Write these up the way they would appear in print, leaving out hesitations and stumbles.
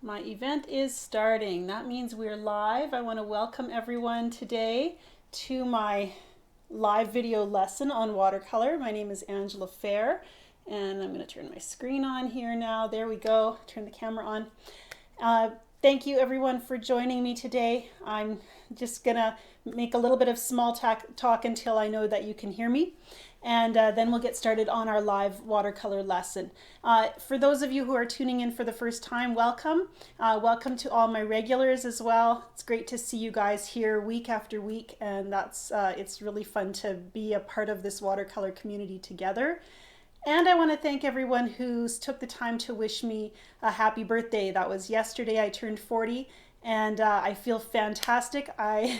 My event is starting. That means we're live. I want to welcome everyone today to my live video lesson on watercolor. My name is Angela Fehr, and I'm going to turn my screen on here now. There we go. Turn the camera on. Thank you everyone for joining me today. I'm just gonna make a little bit of small talk until I know that you can hear me, and then we'll get started on our live watercolor lesson. For those of you who are tuning in for the first time, welcome. Welcome to all my regulars as well. It's great to see you guys here week after week, and it's really fun to be a part of this watercolor community together. And I want to thank everyone who's took the time to wish me a happy birthday. That was yesterday. I turned 40, and I feel fantastic. I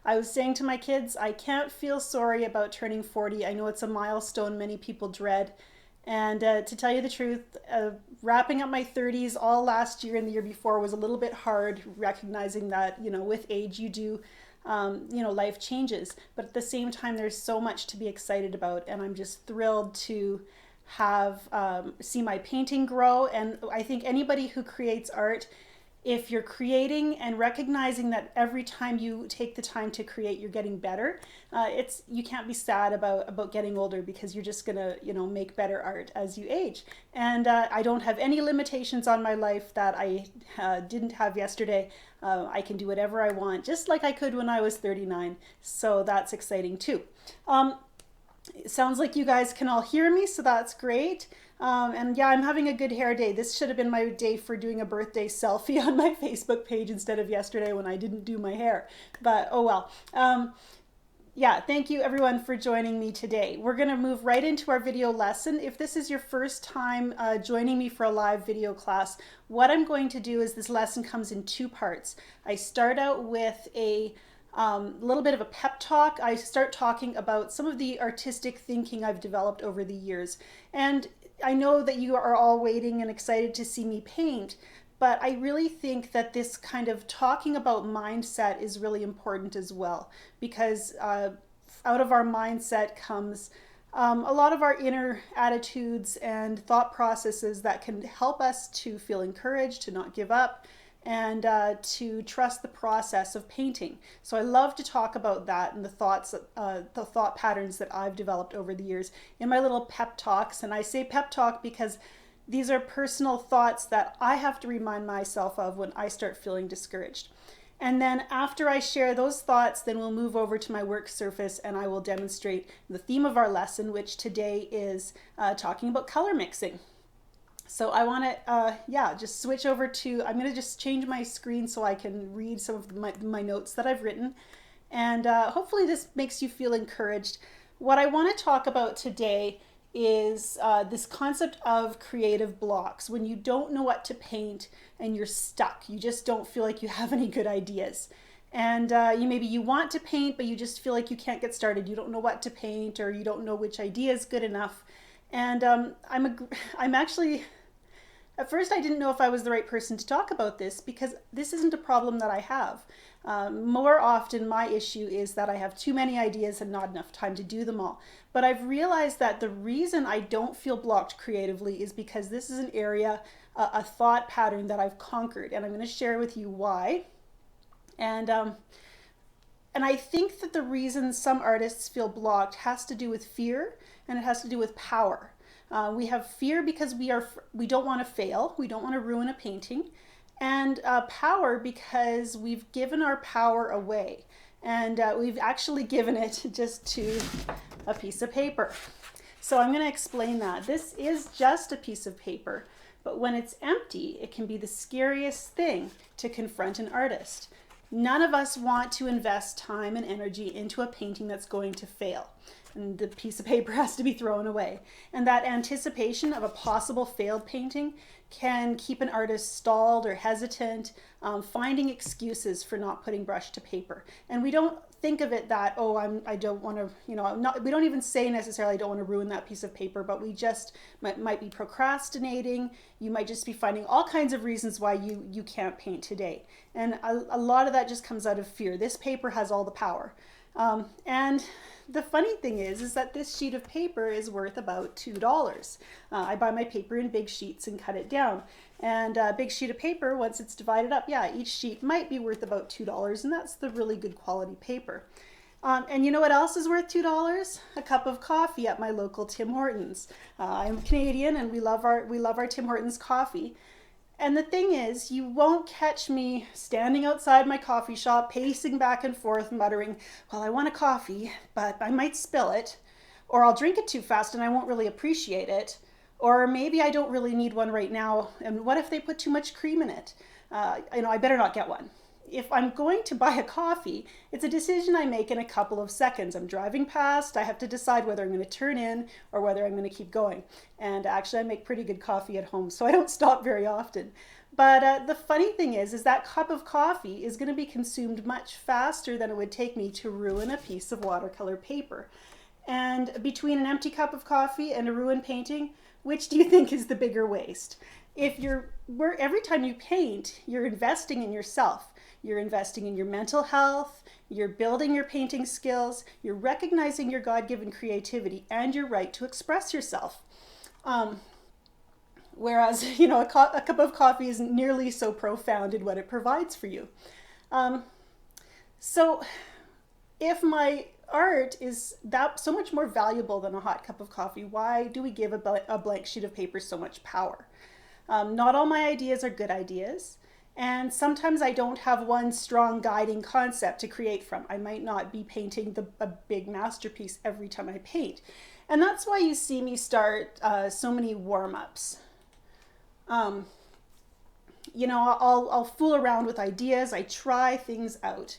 was saying to my kids, I can't feel sorry about turning 40. I know it's a milestone many people dread. And to tell you the truth, wrapping up my 30s all last year and the year before was a little bit hard, recognizing that, with age you do life changes. But at the same time, there's so much to be excited about, and I'm just thrilled to have see my painting grow. And I think anybody who creates art, if you're creating and recognizing that every time you take the time to create, you're getting better, you can't be sad about getting older, because you're just gonna make better art as you age. And I don't have any limitations on my life that I didn't have yesterday. I can do whatever I want, just like I could when I was 39. So that's exciting too. It sounds like you guys can all hear me, so that's great. And yeah, I'm having a good hair day. This should have been my day for doing a birthday selfie on my Facebook page instead of yesterday when I didn't do my hair. But oh well. Yeah, thank you everyone for joining me today. We're going to move right into our video lesson. If this is your first time joining me for a live video class, what I'm going to do is this lesson comes in two parts. I start out with a little bit of a pep talk. I start talking about some of the artistic thinking I've developed over the years. And I know that you are all waiting and excited to see me paint, but I really think that this kind of talking about mindset is really important as well, because out of our mindset comes a lot of our inner attitudes and thought processes that can help us to feel encouraged, to not give up, and to trust the process of painting. So I love to talk about that and the thought patterns that I've developed over the years in my little pep talks. And I say pep talk because these are personal thoughts that I have to remind myself of when I start feeling discouraged. And then after I share those thoughts, then we'll move over to my work surface and I will demonstrate the theme of our lesson, which today is talking about color mixing. So I want to, just switch over to, I'm going to just change my screen so I can read some of my notes that I've written. And hopefully this makes you feel encouraged. What I want to talk about today is this concept of creative blocks. When you don't know what to paint and you're stuck, you just don't feel like you have any good ideas. And maybe you want to paint, but you just feel like you can't get started. You don't know what to paint, or you don't know which idea is good enough. And I'm actually, at first I didn't know if I was the right person to talk about this, because this isn't a problem that I have. More often my issue is that I have too many ideas and not enough time to do them all. But I've realized that the reason I don't feel blocked creatively is because this is an area, a thought pattern that I've conquered, and I'm going to share with you why. And I think that the reason some artists feel blocked has to do with fear, and it has to do with power. We have fear because we don't want to fail, we don't want to ruin a painting, and power because we've given our power away, and we've actually given it just to a piece of paper. So I'm going to explain that. This is just a piece of paper, but when it's empty, it can be the scariest thing to confront an artist. None of us want to invest time and energy into a painting that's going to fail, and the piece of paper has to be thrown away. And that anticipation of a possible failed painting can keep an artist stalled or hesitant, finding excuses for not putting brush to paper. And we don't think of it that, I don't want to, we don't even say necessarily I don't want to ruin that piece of paper, but we just might be procrastinating. You might just be finding all kinds of reasons why you can't paint today. And a lot of that just comes out of fear. This paper has all the power. And the funny thing is that this sheet of paper is worth about $2. I buy my paper in big sheets and cut it down. And a big sheet of paper, once it's divided up, yeah, each sheet might be worth about $2, and that's the really good quality paper. And you know what else is worth $2? A cup of coffee at my local Tim Hortons. I'm Canadian, and we love our Tim Hortons coffee. And the thing is, you won't catch me standing outside my coffee shop, pacing back and forth, muttering, well, I want a coffee, but I might spill it, or I'll drink it too fast and I won't really appreciate it, or maybe I don't really need one right now, and what if they put too much cream in it? I better not get one. If I'm going to buy a coffee, it's a decision I make in a couple of seconds. I'm driving past, I have to decide whether I'm going to turn in or whether I'm going to keep going. And actually I make pretty good coffee at home, so I don't stop very often. But the funny thing is that cup of coffee is going to be consumed much faster than it would take me to ruin a piece of watercolor paper. And between an empty cup of coffee and a ruined painting, which do you think is the bigger waste? Every time you paint, you're investing in yourself. You're investing in your mental health, you're building your painting skills, you're recognizing your God-given creativity and your right to express yourself. Whereas, a cup of coffee isn't nearly so profound in what it provides for you. So if my art is that so much more valuable than a hot cup of coffee, why do we give a blank sheet of paper so much power? Not all my ideas are good ideas. And sometimes I don't have one strong guiding concept to create from. I might not be painting a big masterpiece every time I paint. And that's why you see me start so many warm-ups. I'll fool around with ideas. I try things out.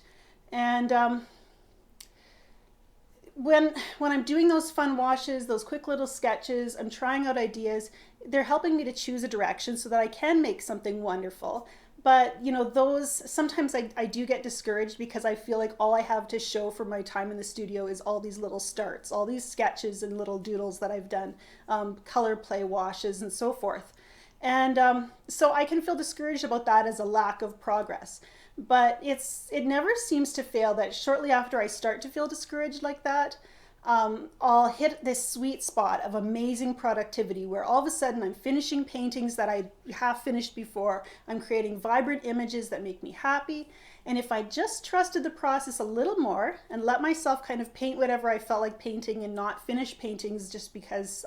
And when I'm doing those fun washes, those quick little sketches, I'm trying out ideas, they're helping me to choose a direction so that I can make something wonderful. But, sometimes I do get discouraged because I feel like all I have to show for my time in the studio is all these little starts, all these sketches and little doodles that I've done, color play washes and so forth. And so I can feel discouraged about that as a lack of progress. But it never seems to fail that shortly after I start to feel discouraged like that, I'll hit this sweet spot of amazing productivity where all of a sudden I'm finishing paintings that I half finished before. I'm creating vibrant images that make me happy. And if I just trusted the process a little more and let myself kind of paint whatever I felt like painting and not finish paintings just because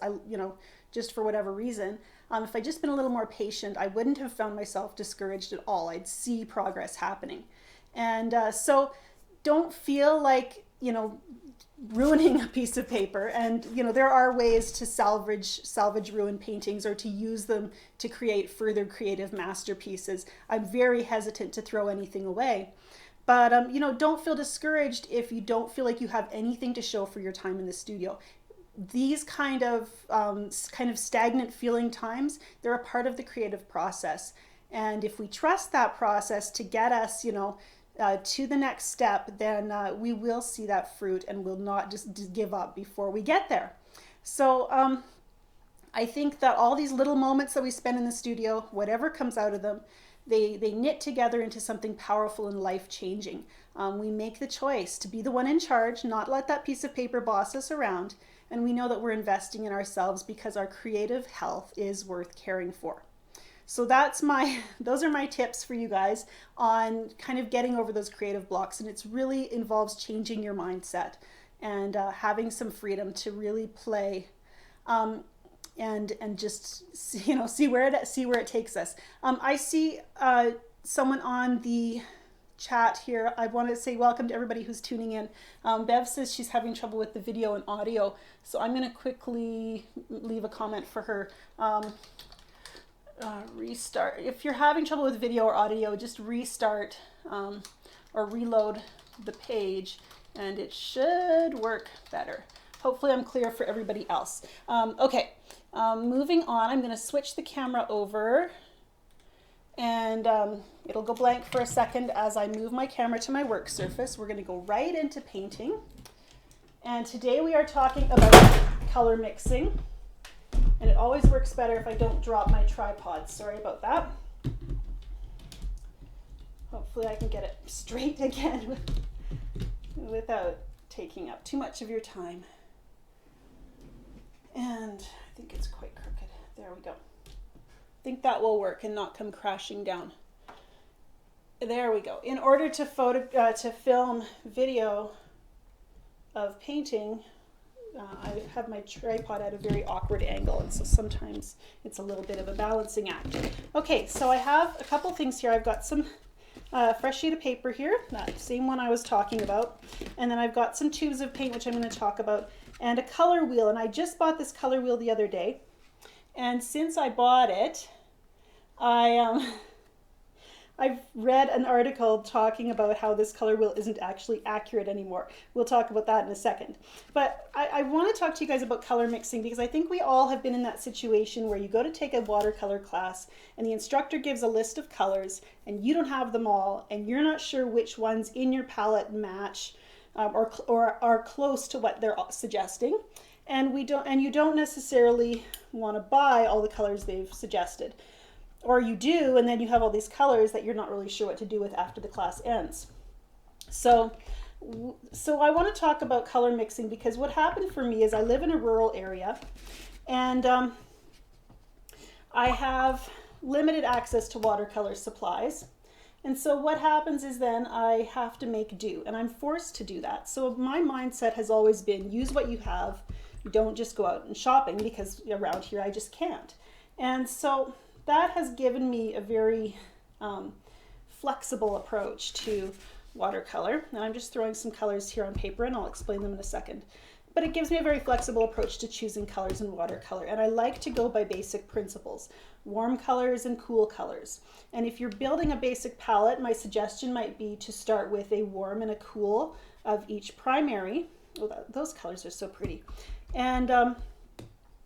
just for whatever reason, if I'd just been a little more patient, I wouldn't have found myself discouraged at all. I'd see progress happening. And so don't feel like, ruining a piece of paper. And there are ways to salvage ruined paintings or to use them to create further creative masterpieces. I'm very hesitant to throw anything away. But don't feel discouraged if you don't feel like you have anything to show for your time in the studio. These kind of stagnant feeling times, they're a part of the creative process. And if we trust that process to get us, to the next step, then we will see that fruit and will not just give up before we get there. So I think that all these little moments that we spend in the studio, whatever comes out of them, they knit together into something powerful and life-changing. We make the choice to be the one in charge, not let that piece of paper boss us around, and we know that we're investing in ourselves because our creative health is worth caring for. So those are my tips for you guys on kind of getting over those creative blocks. And it's really involves changing your mindset and having some freedom to really play and just see where it takes us. I see someone on the chat here. I want to say welcome to everybody who's tuning in. Bev says she's having trouble with the video and audio, so I'm going to quickly leave a comment for her. Restart. If you're having trouble with video or audio, just restart or reload the page and it should work better. Hopefully I'm clear for everybody else. Okay, moving on, I'm going to switch the camera over and it'll go blank for a second as I move my camera to my work surface. We're going to go right into painting. And today we are talking about color mixing. And it always works better if I don't drop my tripod. Sorry about that. Hopefully I can get it straight again without taking up too much of your time. And I think it's quite crooked. There we go. I think that will work and not come crashing down. There we go. In order to film video of painting, I have my tripod at a very awkward angle, and so sometimes it's a little bit of a balancing act. Okay, so I have a couple things here. I've got some fresh sheet of paper here, that same one I was talking about, and then I've got some tubes of paint, which I'm going to talk about, and a color wheel. And I just bought this color wheel the other day, and since I bought it, I've read an article talking about how this color wheel isn't actually accurate anymore. We'll talk about that in a second. But I want to talk to you guys about color mixing, because I think we all have been in that situation where you go to take a watercolor class and the instructor gives a list of colors and you don't have them all and you're not sure which ones in your palette match or are close to what they're suggesting. And you don't necessarily want to buy all the colors they've suggested. Or you do, and then you have all these colors that you're not really sure what to do with after the class ends. So I want to talk about color mixing, because what happened for me is I live in a rural area, and I have limited access to watercolor supplies. And so what happens is then I have to make do, and I'm forced to do that. So my mindset has always been use what you have. Don't just go out and shopping, because around here I just can't. And so that has given me a very flexible approach to watercolor. And I'm just throwing some colors here on paper, and I'll explain them in a second. But it gives me a very flexible approach to choosing colors in watercolor. And I like to go by basic principles: warm colors and cool colors. And if you're building a basic palette, my suggestion might be to start with a warm and a cool of each primary. Oh, those colors are so pretty. And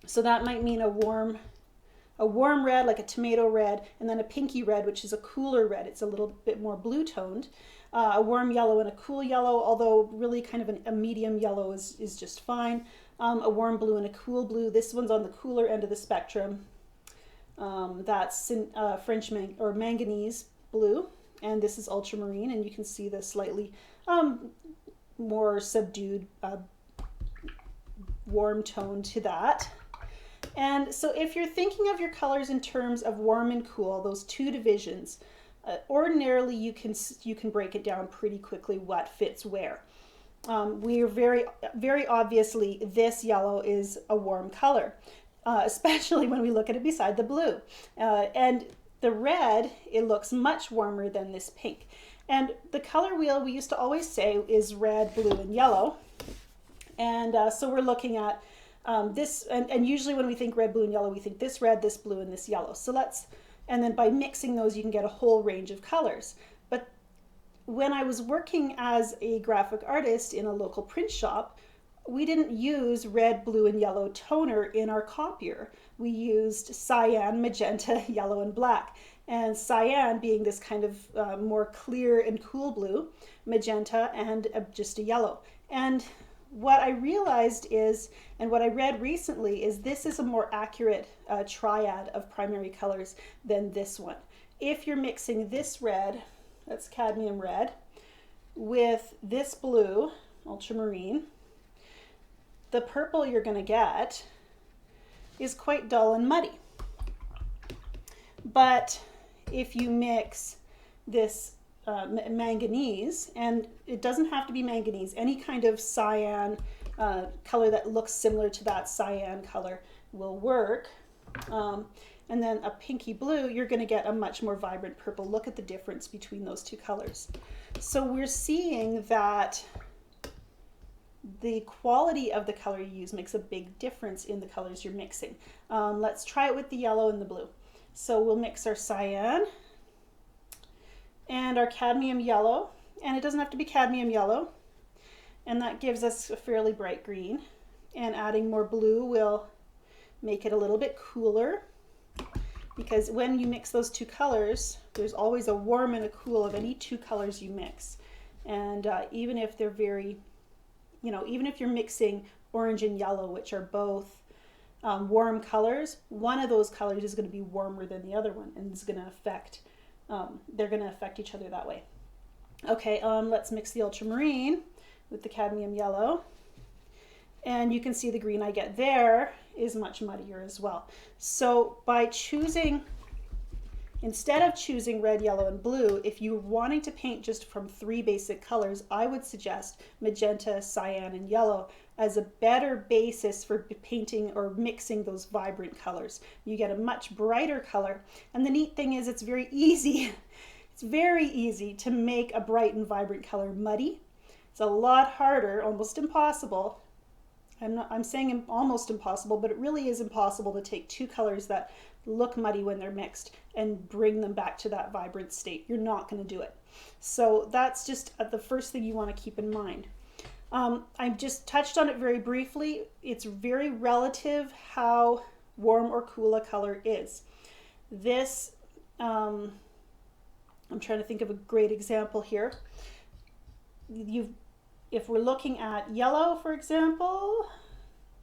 so that might mean a warm red, like a tomato red, and then a pinky red, which is a cooler red. It's a little bit more blue toned. A warm yellow and a cool yellow, although really kind of a medium yellow is just fine. A warm blue and a cool blue. This one's on the cooler end of the spectrum. That's French manganese blue, and this is ultramarine, and you can see the slightly more subdued warm tone to that. And so if you're thinking of your colors in terms of warm and cool, those two divisions, ordinarily you can break it down pretty quickly what fits where. We are very obviously, this yellow is a warm color, especially when we look at it beside the blue. And the red, it looks much warmer than this pink. And the color wheel, we used to always say, is red, blue, and yellow. And so we're looking at this, and usually when we think red, blue, and yellow, we think this red, this blue, and this yellow. And then by mixing those, you can get a whole range of colors. But when I was working as a graphic artist in a local print shop, we didn't use red, blue, and yellow toner in our copier. We used cyan, magenta, yellow, and black. And cyan being this kind of more clear and cool blue, magenta, and just a yellow. And what I realized is, and what I read recently, is this is a more accurate triad of primary colors than this one. If you're mixing this red, that's cadmium red, with this blue, ultramarine, the purple you're going to get is quite dull and muddy. But if you mix this manganese, and it doesn't have to be manganese, any kind of cyan color that looks similar to that cyan color will work. And then a pinky blue, you're going to get a much more vibrant purple. Look at the difference between those two colors. So we're seeing that the quality of the color you use makes a big difference in the colors you're mixing. Let's try it with the yellow and the blue. So we'll mix our cyan and our cadmium yellow, and it doesn't have to be cadmium yellow, and that gives us a fairly bright green. And adding more blue will make it a little bit cooler, because when you mix those two colors, there's always a warm and a cool of any two colors you mix. And even if they're very, even if you're mixing orange and yellow, which are both warm colors, one of those colors is going to be warmer than the other one, and it's going to affect, they're going to affect each other that way. Okay, let's mix the ultramarine with the cadmium yellow. And you can see the green I get there is much muddier as well. So by choosing, instead of choosing red, yellow, and blue, if you're wanting to paint just from 3 basic colors, I would suggest magenta, cyan, and yellow as a better basis for painting or mixing those vibrant colors. You get a much brighter color. And the neat thing is it's very easy. It's very easy to make a bright and vibrant color muddy. It's a lot harder, almost impossible. I'm saying almost impossible, but it really is impossible to take 2 colors that look muddy when they're mixed and bring them back to that vibrant state. You're not going to do it. So that's just the first thing you want to keep in mind. I just touched on it very briefly. It's very relative how warm or cool a color is. This, I'm trying to think of a great example here. If we're looking at yellow, for example,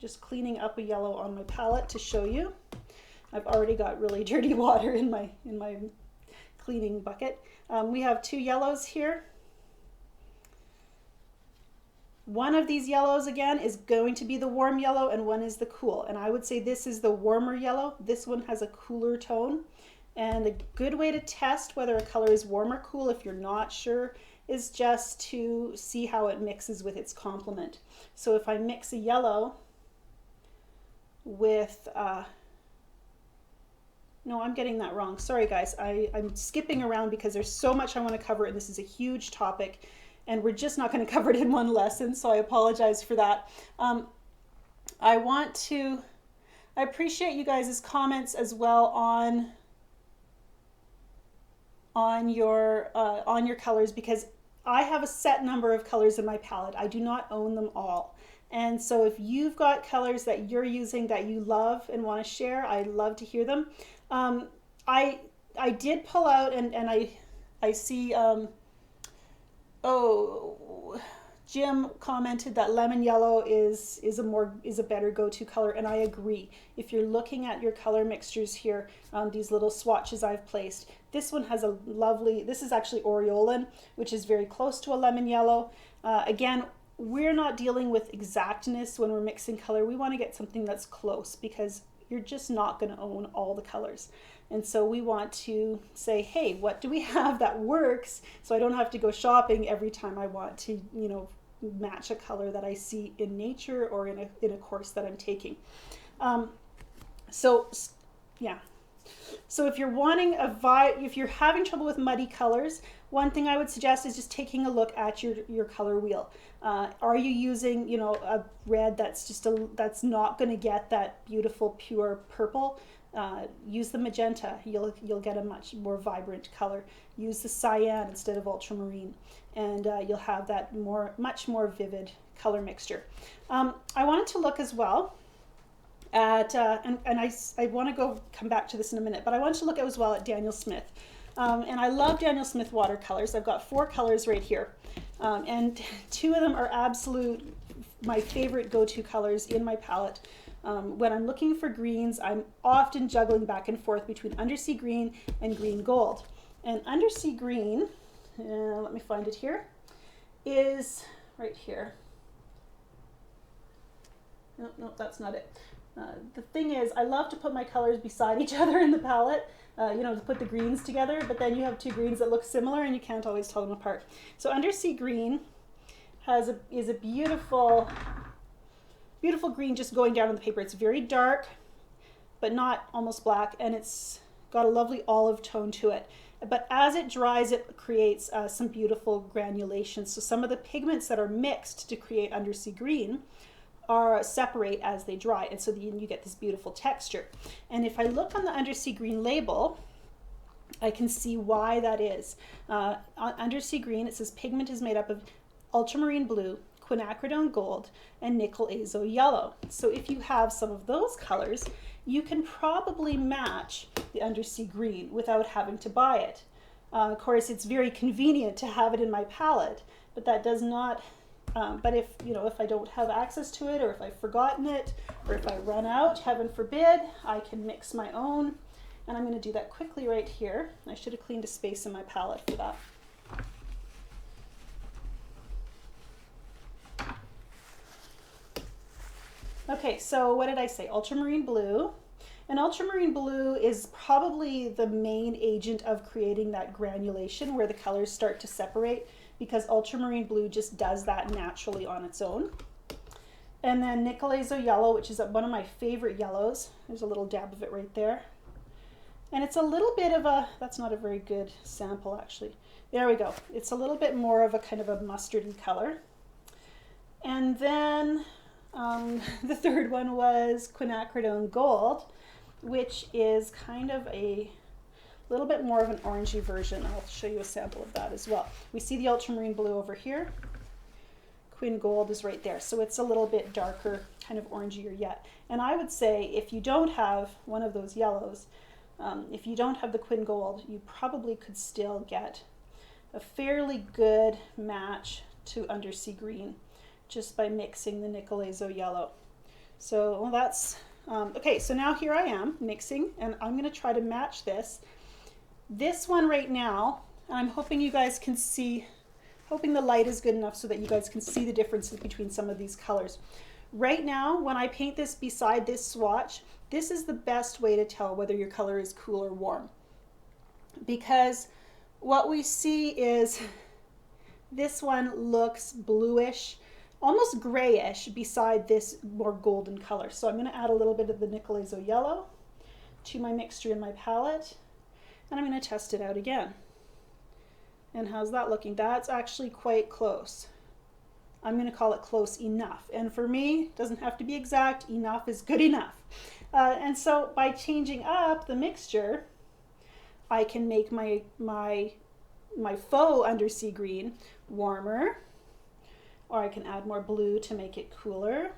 just cleaning up a yellow on my palette to show you. I've already got really dirty water in my cleaning bucket. We have 2 yellows here. One of these yellows, again, is going to be the warm yellow and one is the cool. And I would say this is the warmer yellow. This one has a cooler tone. And a good way to test whether a color is warm or cool, if you're not sure, is just to see how it mixes with its complement. So if I mix a yellow with, no, I'm getting that wrong. Sorry guys, I'm skipping around because there's so much I want to cover and this is a huge topic and we're just not going to cover it in one lesson, so I apologize for that. I appreciate you guys' comments as well on your colors, because I have a set number of colors in my palette. I do not own them all. And so if you've got colors that you're using that you love and want to share, I'd love to hear them. I did pull out and I see, Jim commented that lemon yellow is a better go-to color, and I agree. If you're looking at your color mixtures here, these little swatches I've placed, this one has a lovely, this is actually Aureolin, which is very close to a lemon yellow. Again, we're not dealing with exactness when we're mixing color. We want to get something that's close because you're just not going to own all the colors. And so we want to say, hey, what do we have that works so I don't have to go shopping every time I want to, you know, match a color that I see in nature or in a course that I'm taking. Yeah. So if you're wanting if you're having trouble with muddy colors, one thing I would suggest is just taking a look at your color wheel. Are you using, you know, a red that's that's not going to get that beautiful pure purple? Use the magenta. You'll get a much more vibrant color. Use the cyan instead of ultramarine, and you'll have that much more vivid color mixture. I wanted to look as well at, and I want to come back to this in a minute, but I wanted to look as well at Daniel Smith. And I love Daniel Smith watercolors. I've got 4 colors right here, and 2 of them are my favorite go-to colors in my palette. When I'm looking for greens, I'm often juggling back and forth between undersea green and green gold. And undersea green, let me find it here, is right here. No, that's not it. The thing is, I love to put my colors beside each other in the palette, you know, to put the greens together, but then you have 2 greens that look similar and you can't always tell them apart. So undersea green is a beautiful green just going down on the paper. It's very dark, but not almost black, and it's got a lovely olive tone to it. But as it dries, it creates some beautiful granulations. So some of the pigments that are mixed to create undersea green separate as they dry, and so you get this beautiful texture. And if I look on the undersea green label, I can see why that is. On undersea green, it says pigment is made up of ultramarine blue, quinacridone gold, and nickel azo yellow. So if you have some of those colors, you can probably match the undersea green without having to buy it. Of course, it's very convenient to have it in my palette, but that does not, but if I don't have access to it, or if I've forgotten it, or if I run out, heaven forbid, I can mix my own. And I'm going to do that quickly right here. I should have cleaned a space in my palette for that. Okay, so what did I say? Ultramarine blue. And ultramarine blue is probably the main agent of creating that granulation where the colors start to separate, because ultramarine blue just does that naturally on its own. And then Nicolazo yellow, which is one of my favorite yellows. There's a little dab of it right there. And it's a little bit of a, that's not a very good sample actually. There we go. It's a little bit more of a kind of a mustardy color. And then the third one was quinacridone gold, which is kind of a little bit more of an orangey version. I'll show you a sample of that as well. We see the ultramarine blue over here. Quin gold is right there. So it's a little bit darker, kind of orangier yet. And I would say if you don't have one of those yellows, if you don't have the quin gold, you probably could still get a fairly good match to undersea green just by mixing the Nicolazo yellow. So well, that's, okay, so now here I am mixing, and I'm gonna try to match this. This one right now, I'm hoping you guys can see, hoping the light is good enough so that you guys can see the differences between some of these colors. Right now, when I paint this beside this swatch, this is the best way to tell whether your color is cool or warm. Because what we see is this one looks bluish, almost grayish beside this more golden color. So I'm going to add a little bit of the Nicolazo yellow to my mixture in my palette, and I'm going to test it out again. And how's that looking? That's actually quite close. I'm going to call it close enough. And for me, it doesn't have to be exact. Enough is good enough. And so by changing up the mixture, I can make my faux undersea green warmer, or I can add more blue to make it cooler.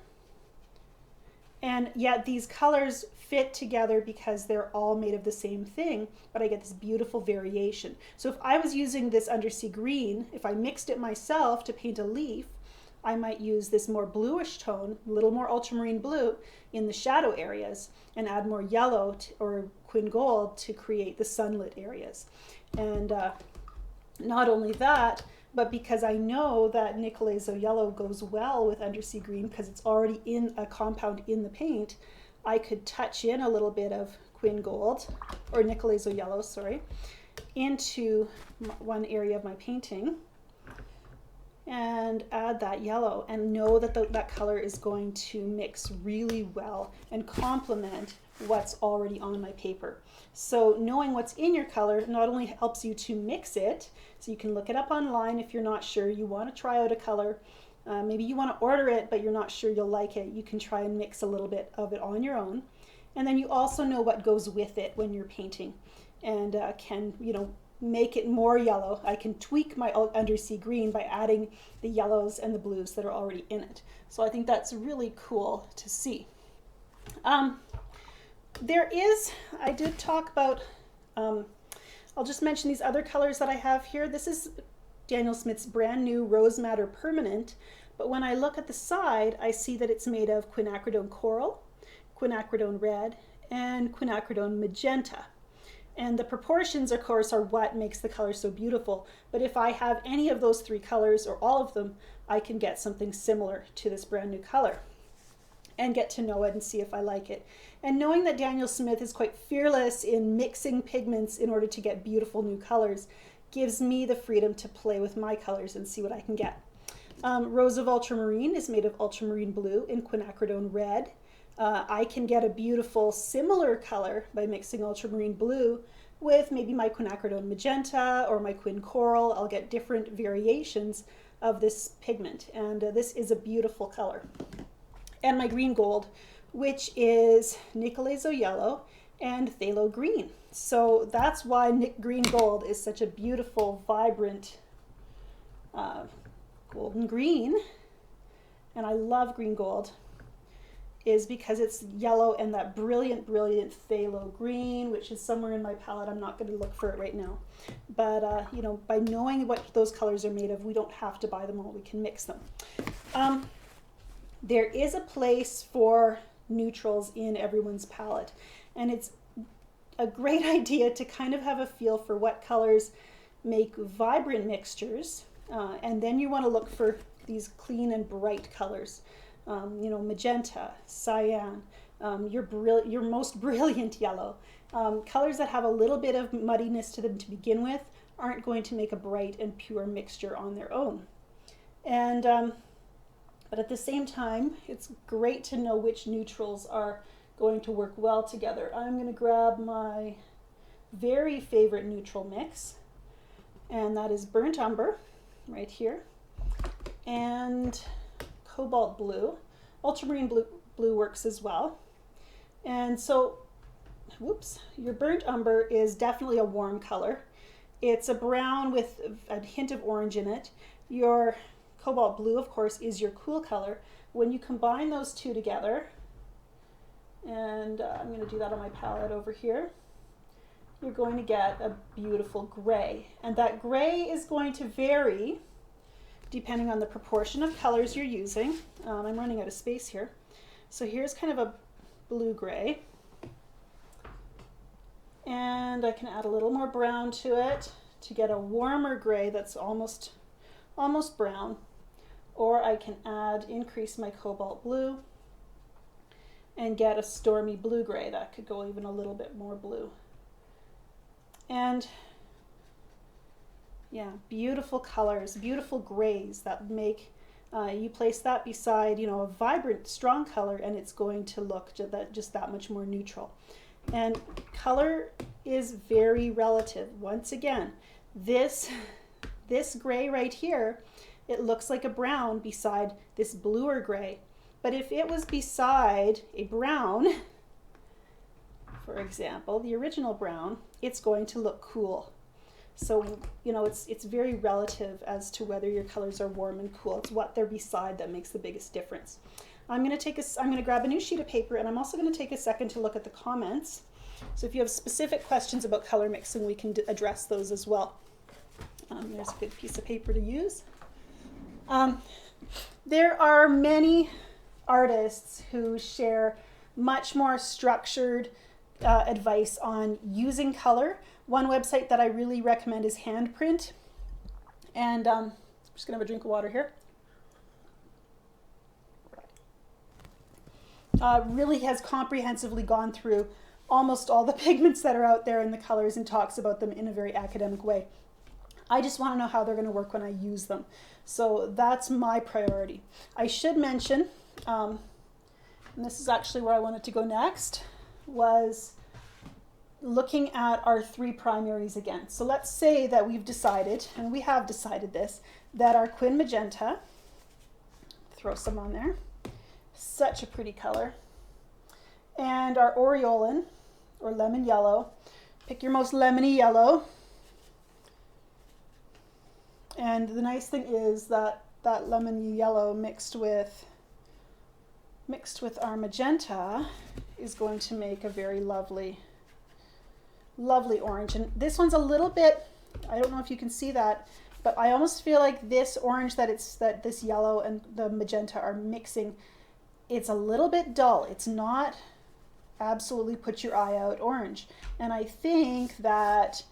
And yet these colors fit together because they're all made of the same thing, but I get this beautiful variation. So if I was using this undersea green, if I mixed it myself to paint a leaf, I might use this more bluish tone, a little more ultramarine blue in the shadow areas, and add more yellow or quin gold to create the sunlit areas. And not only that, but because I know that Nicolazo yellow goes well with undersea green because it's already in a compound in the paint, I could touch in a little bit of quin gold, or Nicolazo yellow, sorry, into one area of my painting and add that yellow and know that that color is going to mix really well and complement what's already on my paper. So knowing what's in your color not only helps you to mix it, so you can look it up online if you're not sure, you want to try out a color, maybe you want to order it but you're not sure you'll like it, you can try and mix a little bit of it on your own. And then you also know what goes with it when you're painting, and can, you know, make it more yellow. I can tweak my undersea green by adding the yellows and the blues that are already in it. So I think that's really cool to see. There is, I did talk about, I'll just mention these other colors that I have here. This is Daniel Smith's brand new Rose Madder Permanent, but when I look at the side, I see that it's made of quinacridone coral, quinacridone red, and quinacridone magenta. And the proportions, of course, are what makes the color so beautiful. But if I have any of those three colors, or all of them, I can get something similar to this brand new color and get to know it and see if I like it. And knowing that Daniel Smith is quite fearless in mixing pigments in order to get beautiful new colors gives me the freedom to play with my colors and see what I can get. Rose of Ultramarine is made of ultramarine blue and quinacridone red. I can get a beautiful similar color by mixing ultramarine blue with maybe my quinacridone magenta or my quin coral. I'll get different variations of this pigment, and this is a beautiful color. And my green gold, which is Nicolazo yellow and phthalo green. So that's why green gold is such a beautiful, vibrant golden green. And I love green gold, is because it's yellow and that brilliant, brilliant phthalo green, which is somewhere in my palette. I'm not going to look for it right now. But, you know, by knowing what those colors are made of, we don't have to buy them all. We can mix them. There is a place for neutrals in everyone's palette. And it's a great idea to kind of have a feel for what colors make vibrant mixtures. And then you want to look for these clean and bright colors. you know, magenta, cyan, your most brilliant yellow. Colors that have a little bit of muddiness to them to begin with aren't going to make a bright and pure mixture on their own. And but at the same time, it's great to know which neutrals are going to work well together. I'm going to grab my very favorite neutral mix, and that is burnt umber right here, and cobalt blue. Ultramarine blue works as well. And so, whoops, your burnt umber is definitely a warm color. It's a brown with a hint of orange in it. Your cobalt blue, of course, is your cool color. When you combine those two together, and I'm going to do that on my palette over here, you're going to get a beautiful gray. And that gray is going to vary depending on the proportion of colors you're using. I'm running out of space here. So here's kind of a blue gray. And I can add a little more brown to it to get a warmer gray that's almost brown. Or I can increase my cobalt blue and get a stormy blue gray. That could go even a little bit more blue. And yeah, beautiful colors, beautiful grays that make, you place that beside, you know, a vibrant, strong color, and it's going to look just that much more neutral. And color is very relative. Once again, this gray right here, it looks like a brown beside this bluer gray. But if it was beside a brown, for example, the original brown, it's going to look cool. So, you know, it's very relative as to whether your colors are warm and cool. It's what they're beside that makes the biggest difference. I'm going to grab a new sheet of paper, and I'm also going to take a second to look at the comments. So if you have specific questions about color mixing, we can address those as well. There's a good piece of paper to use. There are many artists who share much more structured advice on using color. One website that I really recommend is Handprint. And I'm just going to have a drink of water here. Really has comprehensively gone through almost all the pigments that are out there and the colors and talks about them in a very academic way. I just want to know how they're going to work when I use them. So that's my priority. I should mention, and this is actually where I wanted to go next, was looking at our three primaries again. So let's say that we've decided, and we have decided this, that our Quin Magenta, throw some on there, such a pretty color, and our Aureolin, or lemon yellow, pick your most lemony yellow. And the nice thing is that that lemon yellow mixed with our magenta is going to make a very lovely orange. And this one's a little bit, I don't know if you can see that, but I almost feel like this orange that this yellow and the magenta are mixing, it's a little bit dull. It's not absolutely put your eye out orange. And I think that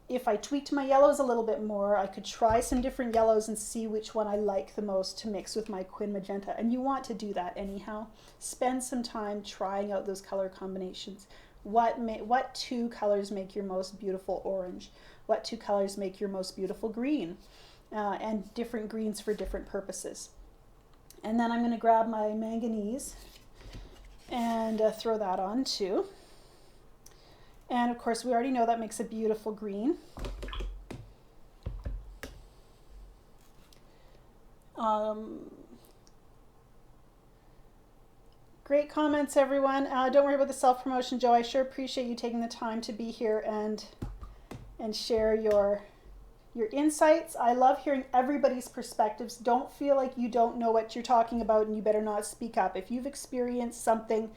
if I tweaked my yellows a little bit more, I could try some different yellows and see which one I like the most to mix with my Quin Magenta. And you want to do that anyhow. Spend some time trying out those color combinations. What two colors make your most beautiful orange? What two colors make your most beautiful green? And different greens for different purposes. And then I'm going to grab my manganese and throw that on too. And of course, we already know that makes a beautiful green. Great comments, everyone. Don't worry about the self-promotion, Joe. I sure appreciate you taking the time to be here and share your insights. I love hearing everybody's perspectives. Don't feel like you don't know what you're talking about and you better not speak up. If you've experienced something,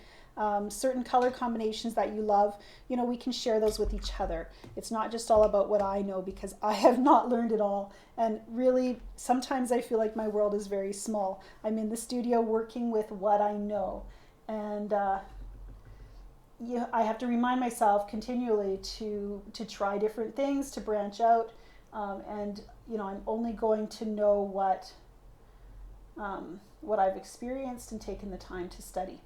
certain color combinations that you love, you know, we can share those with each other. It's not just all about what I know, because I have not learned it all. And really, sometimes I feel like my world is very small. I'm in the studio working with what I know. And I have to remind myself continually to try different things, to branch out. And, you know, I'm only going to know what I've experienced and taken the time to study.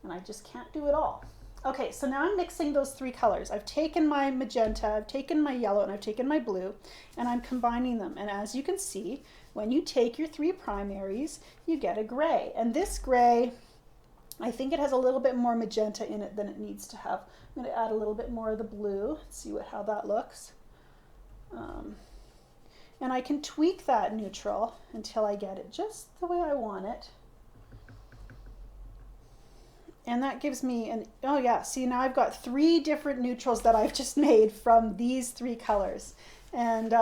And I just can't do it all. Okay, so now I'm mixing those three colors. I've taken my magenta, I've taken my yellow, and I've taken my blue, and I'm combining them. And as you can see, when you take your three primaries, you get a gray. And this gray, I think it has a little bit more magenta in it than it needs to have. I'm going to add a little bit more of the blue, see how that looks. And I can tweak that neutral until I get it just the way I want it. And that gives me an, oh yeah, see now I've got three different neutrals that I've just made from these three colors. And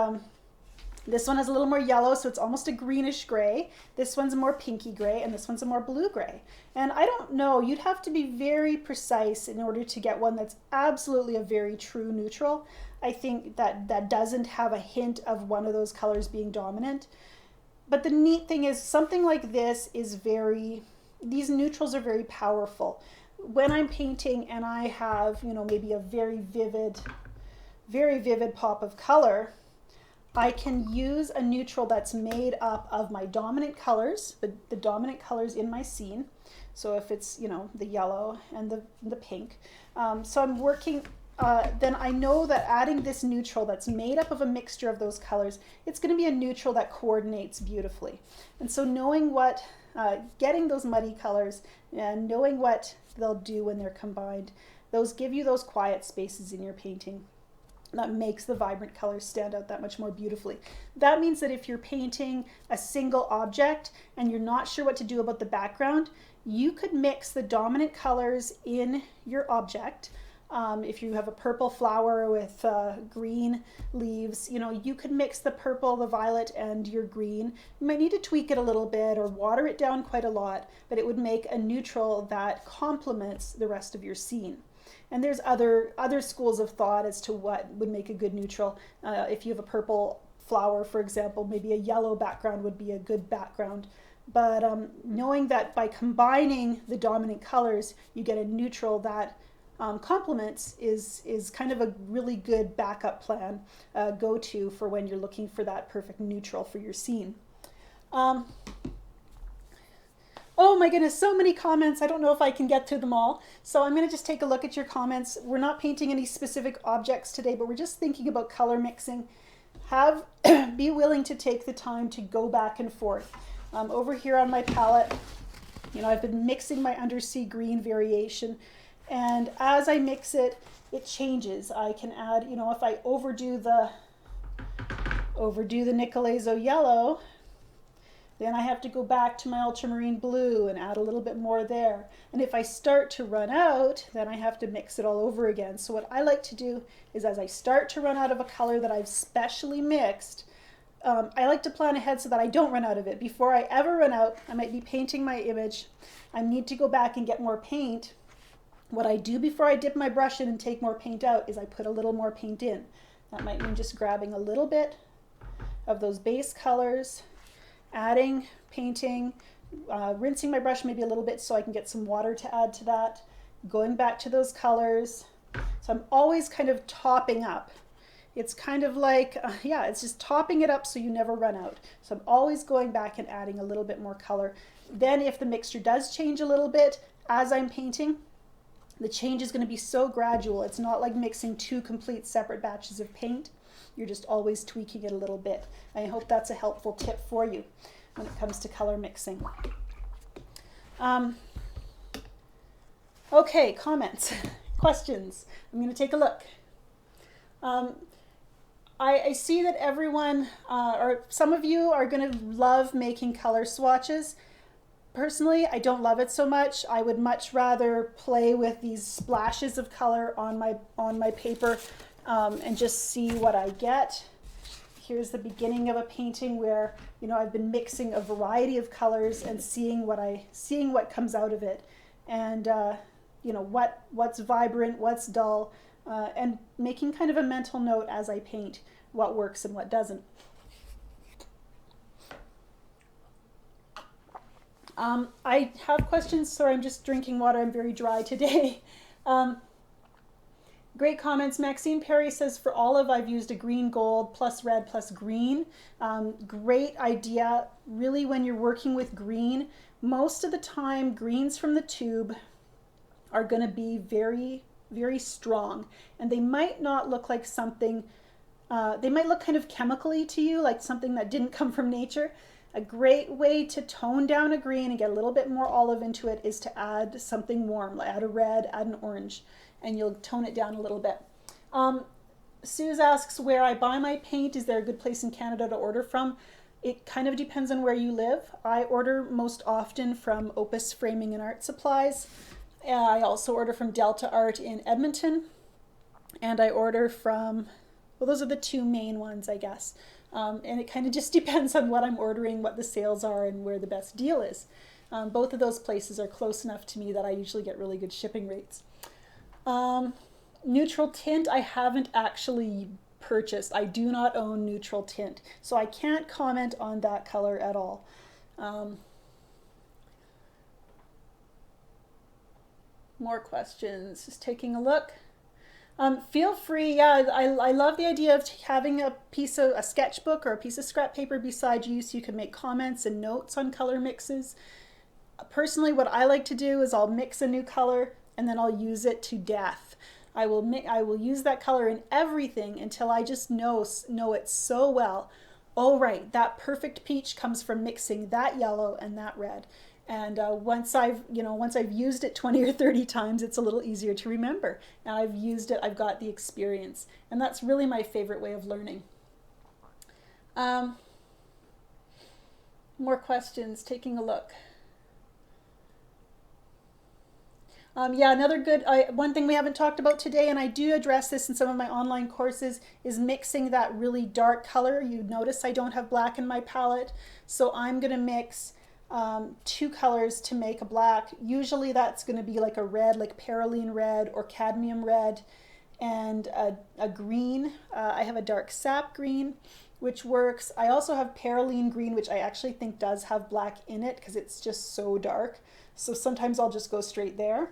this one has a little more yellow, so it's almost a greenish gray. This one's a more pinky gray, and this one's a more blue gray. And I don't know, you'd have to be very precise in order to get one that's absolutely a very true neutral. I think that doesn't have a hint of one of those colors being dominant. But the neat thing is something like this is these neutrals are very powerful. When I'm painting and I have, you know, maybe a very vivid pop of color, I can use a neutral that's made up of my dominant colors, the dominant colors in my scene. So if it's, you know, the yellow and the pink. So I'm working, then I know that adding this neutral that's made up of a mixture of those colors, it's going to be a neutral that coordinates beautifully. And so knowing what, getting those muddy colors and knowing what they'll do when they're combined, those give you those quiet spaces in your painting. That makes the vibrant colors stand out that much more beautifully. That means that if you're painting a single object and you're not sure what to do about the background, you could mix the dominant colors in your object. If you have a purple flower with green leaves, you know, you could mix the purple, the violet, and your green. You might need to tweak it a little bit or water it down quite a lot, but it would make a neutral that complements the rest of your scene. And there's other schools of thought as to what would make a good neutral. If you have a purple flower, for example, maybe a yellow background would be a good background. But knowing that by combining the dominant colors, you get a neutral that complements is kind of a really good backup plan, go-to for when you're looking for that perfect neutral for your scene. Oh my goodness, so many comments. I don't know if I can get to them all. So I'm going to just take a look at your comments. We're not painting any specific objects today, but we're just thinking about color mixing. Be willing to take the time to go back and forth. Over here on my palette, you know, I've been mixing my undersea green variation. And as I mix it, it changes. I can add, you know, if I overdo the Nicolezo yellow, then I have to go back to my ultramarine blue and add a little bit more there. And if I start to run out, then I have to mix it all over again. So what I like to do is as I start to run out of a color that I've specially mixed, I like to plan ahead so that I don't run out of it. Before I ever run out, I might be painting my image. I need to go back and get more paint. What I do before I dip my brush in and take more paint out is I put a little more paint in. That might mean just grabbing a little bit of those base colors, adding, painting, rinsing my brush maybe a little bit so I can get some water to add to that, going back to those colors. So I'm always kind of topping up. It's kind of like, yeah, it's just topping it up so you never run out. So I'm always going back and adding a little bit more color. Then if the mixture does change a little bit as I'm painting, the change is going to be so gradual. It's not like mixing two complete separate batches of paint. You're just always tweaking it a little bit. I hope that's a helpful tip for you when it comes to color mixing. Okay, comments, questions. I'm going to take a look. I see that everyone, or some of you are going to love making color swatches. Personally, I don't love it so much. I would much rather play with these splashes of color on my paper and just see what I get. Here's the beginning of a painting where, you know, I've been mixing a variety of colors and seeing what comes out of it, and you know, what's vibrant, what's dull, and making kind of a mental note as I paint what works and what doesn't. I have questions. Sorry, I'm just drinking water. I'm very dry today. Great comments. Maxine Perry says, for olive, I've used a green gold plus red plus green. Great idea. Really, when you're working with green, most of the time, greens from the tube are going to be very, very strong. And they might not look like something, they might look kind of chemically to you, like something that didn't come from nature. A great way to tone down a green and get a little bit more olive into it is to add something warm, like add a red, add an orange, and you'll tone it down a little bit. Suze asks where I buy my paint. Is there a good place in Canada to order from? It kind of depends on where you live. I order most often from Opus Framing and Art Supplies. I also order from Delta Art in Edmonton, and I order from, well, those are the two main ones, I guess. And it kind of just depends on what I'm ordering, what the sales are, and where the best deal is. Both of those places are close enough to me that I usually get really good shipping rates. Neutral tint, I haven't actually purchased. I do not own neutral tint, so I can't comment on that color at all. More questions, just taking a look. Feel free, yeah, I love the idea of having a sketchbook or a piece of scrap paper beside you so you can make comments and notes on color mixes. Personally, what I like to do is I'll mix a new color and then I'll use it to death. I will use that color in everything until I just know it so well. Oh right, that perfect peach comes from mixing that yellow and that red. And once I've used it 20 or 30 times, it's a little easier to remember. Now I've used it, I've got the experience. And that's really my favorite way of learning. More questions, taking a look. Yeah, another good, one thing we haven't talked about today, and I do address this in some of my online courses, is mixing that really dark color. You notice I don't have black in my palette, so I'm going to mix two colors to make a black. Usually that's going to be like a red, like perylene red or cadmium red, and a green. I have a dark sap green, which works. I also have perylene green, which I actually think does have black in it because it's just so dark. So sometimes I'll just go straight there.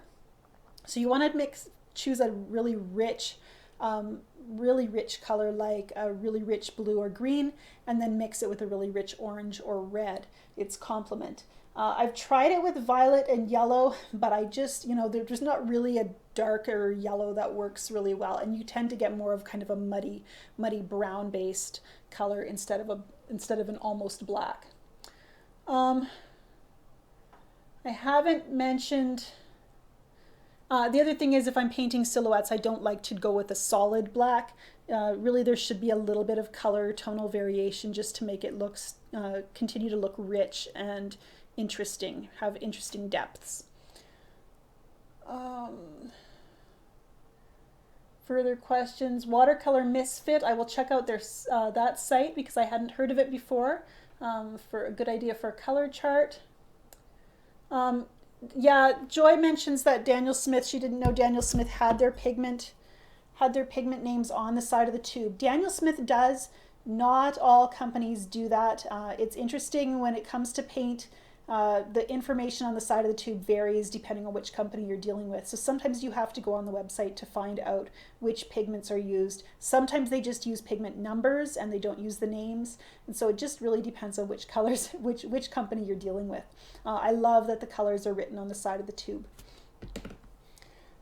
So you want to choose a really rich color, like a really rich blue or green, and then mix it with a really rich orange or red. It's complement. I've tried it with violet and yellow, but I just, there's not really a darker yellow that works really well, and you tend to get more of kind of a muddy brown based color instead of an almost black. I haven't mentioned. The other thing is, if I'm painting silhouettes, I don't like to go with a solid black. Really, there should be a little bit of color, tonal variation, just to make it continue to look rich and interesting, have interesting depths. Further questions? Watercolor Misfit. I will check out that site because I hadn't heard of it before. For a good idea for a color chart. Yeah, Joy mentions that Daniel Smith, she didn't know Daniel Smith had their pigment names on the side of the tube. Daniel Smith does. Not all companies do that. It's interesting when it comes to paint. The information on the side of the tube varies depending on which company you're dealing with. So sometimes you have to go on the website to find out which pigments are used. Sometimes they just use pigment numbers and they don't use the names. And so it just really depends on which colors, which company you're dealing with. I love that the colors are written on the side of the tube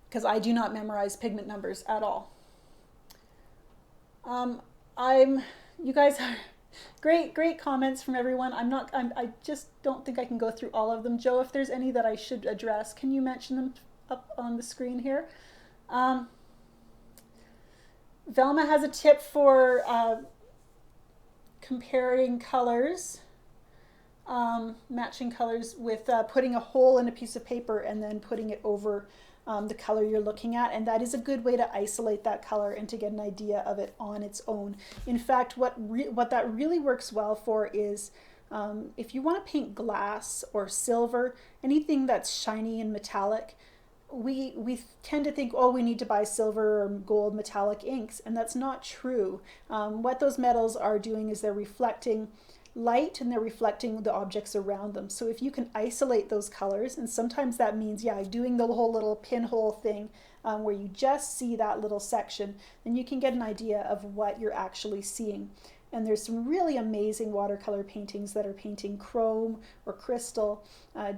because I do not memorize pigment numbers at all. You guys are great comments from everyone. I just don't think I can go through all of them. Joe, if there's any that I should address, can you mention them up on the screen here? Velma has a tip for comparing colors, matching colors with putting a hole in a piece of paper and then putting it over the color you're looking at, and that is a good way to isolate that color and to get an idea of it on its own. In fact, what that really works well for is if you want to paint glass or silver, anything that's shiny and metallic, we tend to think, oh, we need to buy silver or gold metallic inks, and that's not true. What those metals are doing is they're reflecting light and they're reflecting the objects around them. So if you can isolate those colors, and sometimes that means, yeah, doing the whole little pinhole thing where you just see that little section, then you can get an idea of what you're actually seeing. And there's some really amazing watercolor paintings that are painting chrome or crystal,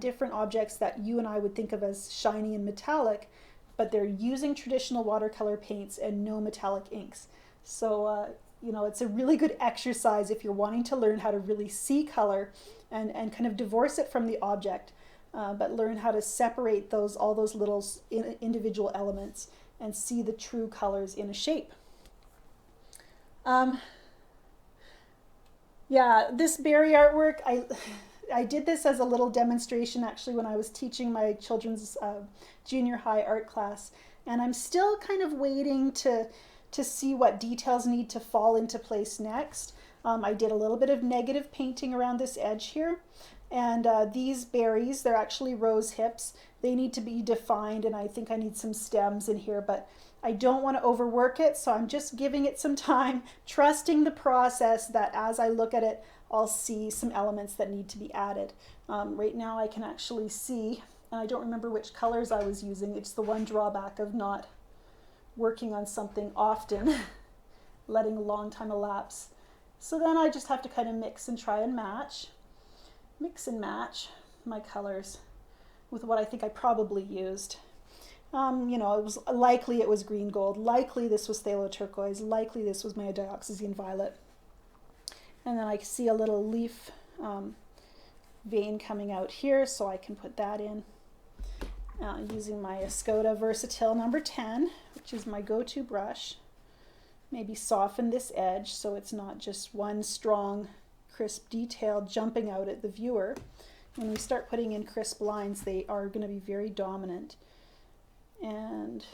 different objects that you and I would think of as shiny and metallic, but they're using traditional watercolor paints and no metallic inks. So, you know, it's a really good exercise if you're wanting to learn how to really see color and kind of divorce it from the object, but learn how to separate all those little individual elements and see the true colors in a shape. Yeah, this berry artwork, I did this as a little demonstration actually when I was teaching my children's junior high art class, and I'm still kind of waiting to see what details need to fall into place next. I did a little bit of negative painting around this edge here, and these berries, they're actually rose hips. They need to be defined, and I think I need some stems in here, but I don't want to overwork it, so I'm just giving it some time, trusting the process that as I look at it, I'll see some elements that need to be added. Right now I can actually see, and I don't remember which colors I was using. It's the one drawback of not working on something often, letting a long time elapse. So then I just have to kind of mix and match my colors with what I think I probably used. You know, it was likely it was green gold, likely this was phthalo turquoise, likely this was my dioxazine violet. And then I see a little leaf vein coming out here, so I can put that in using my Escoda Versatil number 10, which is my go-to brush. Maybe soften this edge so it's not just one strong, crisp detail jumping out at the viewer. When we start putting in crisp lines, they are going to be very dominant. And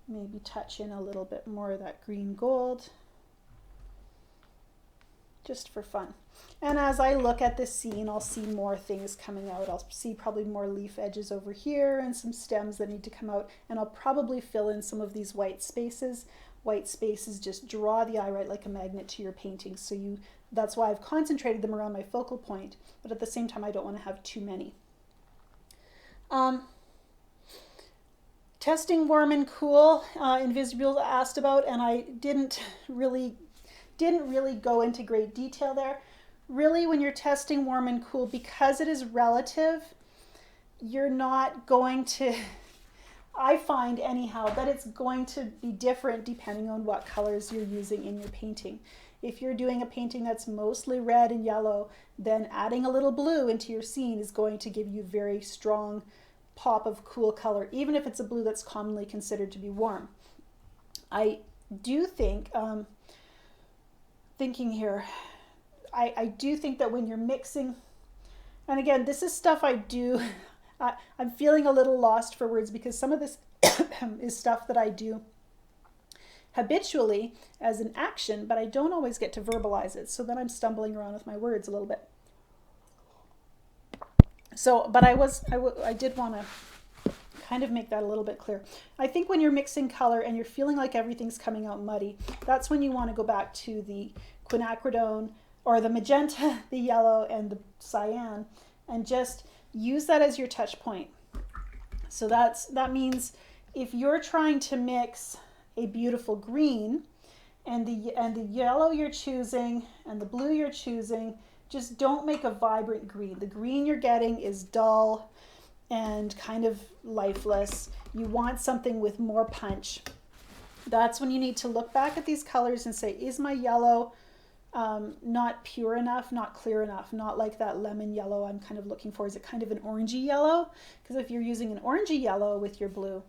maybe touch in a little bit more of that green gold, just for fun. And as I look at this scene, I'll see more things coming out. I'll see probably more leaf edges over here and some stems that need to come out, and I'll probably fill in some of these white spaces. White spaces just draw the eye right like a magnet to your painting, so that's why I've concentrated them around my focal point, but at the same time I don't want to have too many. Testing warm and cool, Invisible asked about, and I didn't really go into great detail there. Really, when you're testing warm and cool, because it is relative, you're not going to, I find anyhow, that it's going to be different depending on what colors you're using in your painting. If you're doing a painting that's mostly red and yellow, then adding a little blue into your scene is going to give you very strong pop of cool color, even if it's a blue that's commonly considered to be warm. I do think, thinking here, I do think that when you're mixing, and again, this is stuff I do, I'm feeling a little lost for words because some of this is stuff that I do habitually as an action, but I don't always get to verbalize it. So then I'm stumbling around with my words a little bit. So, but I did want to kind of make that a little bit clear. I think when you're mixing color and you're feeling like everything's coming out muddy, that's when you want to go back to the quinacridone or the magenta, the yellow, and the cyan, and just use that as your touch point. So that means if you're trying to mix a beautiful green and the yellow you're choosing and the blue you're choosing, just don't make a vibrant green. The green you're getting is dull and kind of lifeless. You want something with more punch. That's when you need to look back at these colors and say, is my yellow not pure enough, not clear enough, not like that lemon yellow I'm kind of looking for? Is it kind of an orangey yellow? Because if you're using an orangey yellow with your blue,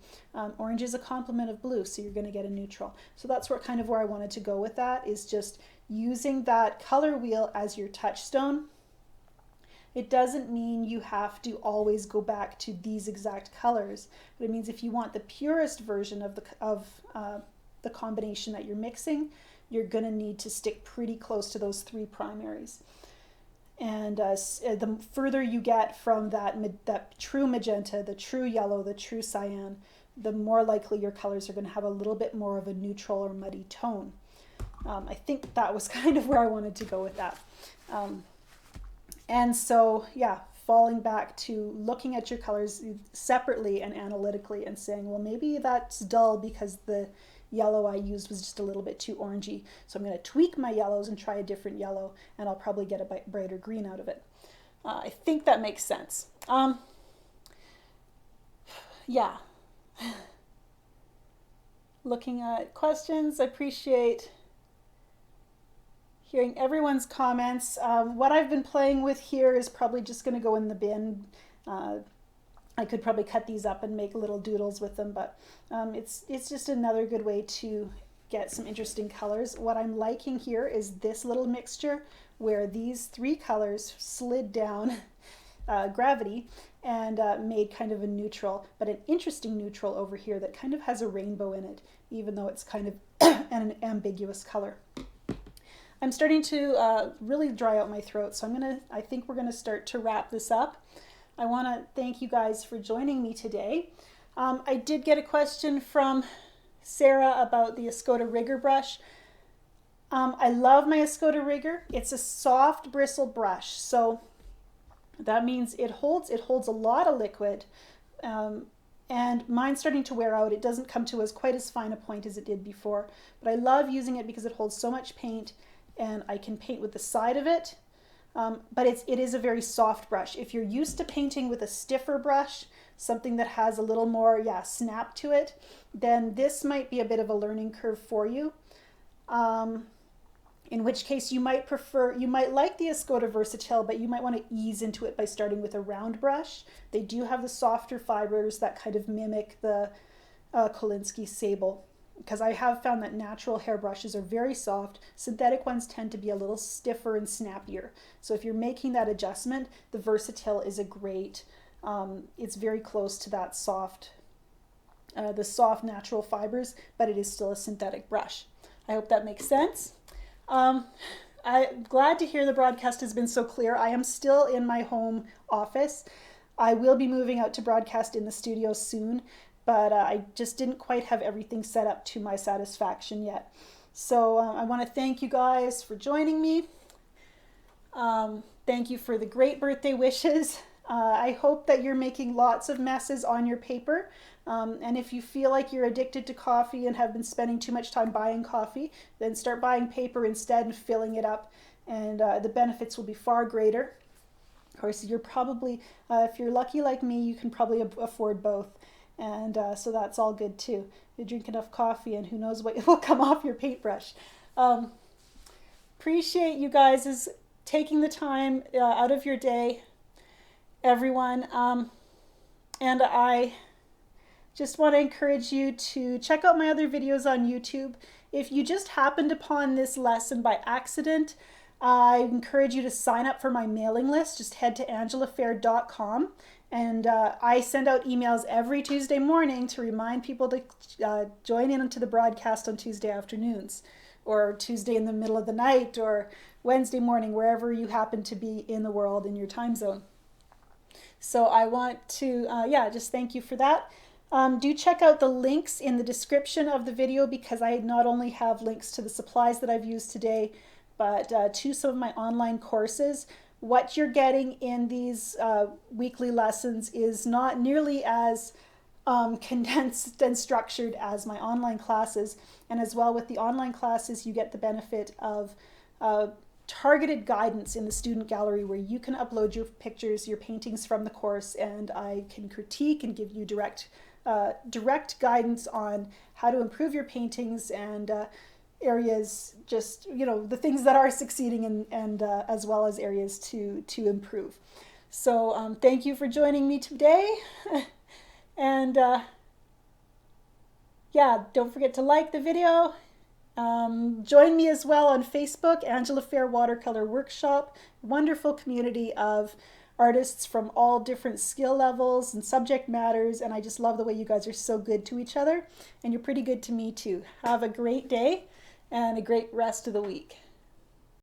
orange is a complement of blue, so you're going to get a neutral. So that's kind of where I wanted to go with that, is just using that color wheel as your touchstone. It doesn't mean you have to always go back to these exact colors, but it means if you want the purest version of the combination that you're mixing, you're going to need to stick pretty close to those three primaries. And the further you get from that true magenta, the true yellow, the true cyan, the more likely your colors are going to have a little bit more of a neutral or muddy tone. I think that was kind of where I wanted to go with that. And so, yeah, falling back to looking at your colors separately and analytically and saying, well, maybe that's dull because the yellow I used was just a little bit too orangey. So I'm going to tweak my yellows and try a different yellow, and I'll probably get a brighter green out of it. I think that makes sense. Yeah. Looking at questions, I appreciate hearing everyone's comments. What I've been playing with here is probably just going to go in the bin. I could probably cut these up and make little doodles with them, but it's just another good way to get some interesting colors. What I'm liking here is this little mixture where these three colors slid down gravity and made kind of a neutral, but an interesting neutral over here that kind of has a rainbow in it, even though it's kind of an ambiguous color. I'm starting to really dry out my throat, so I think we're gonna start to wrap this up. I wanna thank you guys for joining me today. I did get a question from Sarah about the Escoda Rigger brush. I love my Escoda Rigger. It's a soft bristle brush, so that means it holds a lot of liquid, and mine's starting to wear out. It doesn't come to quite as fine a point as it did before, but I love using it because it holds so much paint, and I can paint with the side of it. But it is a very soft brush. If you're used to painting with a stiffer brush, something that has a little more snap to it, then this might be a bit of a learning curve for you. In which case you might like the Escoda Versatil, but you might want to ease into it by starting with a round brush. They do have the softer fibers that kind of mimic the Kolinsky sable, because I have found that natural hair brushes are very soft. Synthetic ones tend to be a little stiffer and snappier. So if you're making that adjustment, the Versatil is a great, it's very close to that soft, the soft natural fibers, but it is still a synthetic brush. I hope that makes sense. I'm glad to hear the broadcast has been so clear. I am still in my home office. I will be moving out to broadcast in the studio soon, but I just didn't quite have everything set up to my satisfaction yet. So I want to thank you guys for joining me. Thank you for the great birthday wishes. I hope that you're making lots of messes on your paper. And if you feel like you're addicted to coffee and have been spending too much time buying coffee, then start buying paper instead and filling it up, and the benefits will be far greater. Of course, you're probably, if you're lucky like me, you can probably afford both, and so that's all good too. You drink enough coffee and who knows what will come off your paintbrush. Appreciate you guys taking the time out of your day, everyone, and I just want to encourage you to check out my other videos on YouTube. If you just happened upon this lesson by accident, I encourage you to sign up for my mailing list. Just head to angelafehr.com, and I send out emails every Tuesday morning to remind people to join in to the broadcast on Tuesday afternoons, or Tuesday in the middle of the night, or Wednesday morning, wherever you happen to be in the world in your time zone. So I want to just thank you for that. Do check out the links in the description of the video, because I not only have links to the supplies that I've used today, but to some of my online courses. What you're getting in these weekly lessons is not nearly as condensed and structured as my online classes. And as well, with the online classes, you get the benefit of targeted guidance in the student gallery, where you can upload your pictures, your paintings from the course, and I can critique and give you direct guidance on how to improve your paintings, and areas, just, the things that are succeeding, and as well as areas to improve. So thank you for joining me today. And don't forget to like the video. Join me as well on Facebook, Angela Fehr Watercolor Workshop. Wonderful community of artists from all different skill levels and subject matters, and I just love the way you guys are so good to each other, and you're pretty good to me too. Have a great day and a great rest of the week.